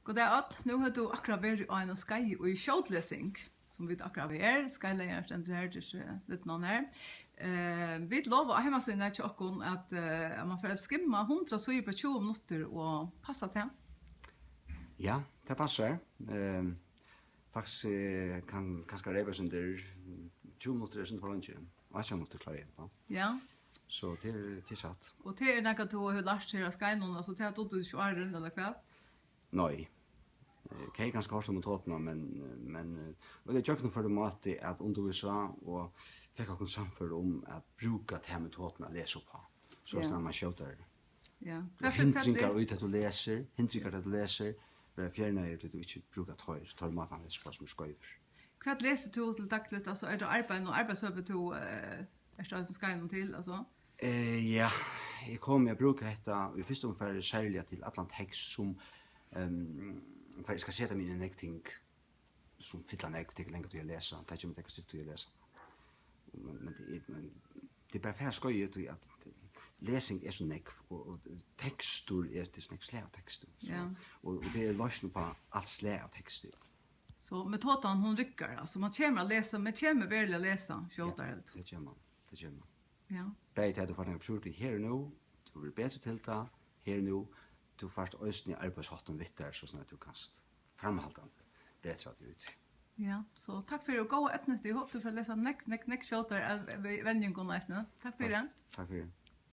God dag alt. Nu har du akkurat vært i en skai og i kjøtlesing, som vi akkurat er. Skyleier stender her til litt noen her. Vi lover hjemme så inne til åkken at man får skimma 100 suger på 20 minutter og passa til. Ja, det passer. Faktisk kan kanskje reves under 20 minutter for lunsj. Og 20 minutter klarer jeg på. Ja. Så til satt. Og til noe du har lært til å skai noen, så til at du ikke er rundt eller hva? Nei. Kan jeg ganske hårdt om tåtene, men det er ikke noe for det måte at undervisa og fikk noen samfunn om at bruke de metodene å lese på. Så sånn man skjøter. Ja. Hindringer ut at du leser, bare fjerne at du ikke bruker tar maten leser på som skøyver. Hva leser du til daglig? Altså, er det arbeid og arbeidsøve du er stedet som skal til? Altså? Ja, jeg bruker dette i første omfærd særlig til Atlantekst som för jag ska sätta mig i en ting som titlar det längre till att läsa. Det är inte mycket till att läsa. Men det är bara för skoj att läsning är så näck och texter är det såna slävtexter. Ja. Och det är lösning på all slävtexter. Så metoden hon rycker alltså man kommer att läsa, men kommer väl att läsa shortar helt. Det kommer. Ja. Det är det för en absurd här nu. Du vill bättre till ta här nu. Du fast östni arbetshatten vittar så att du kan framhållande bättre att ut. Ja, så tack för att gå öppnas. Jag hoppas du får läsa neck shortar av vänjungen nästan. Tack för det. Tack för det.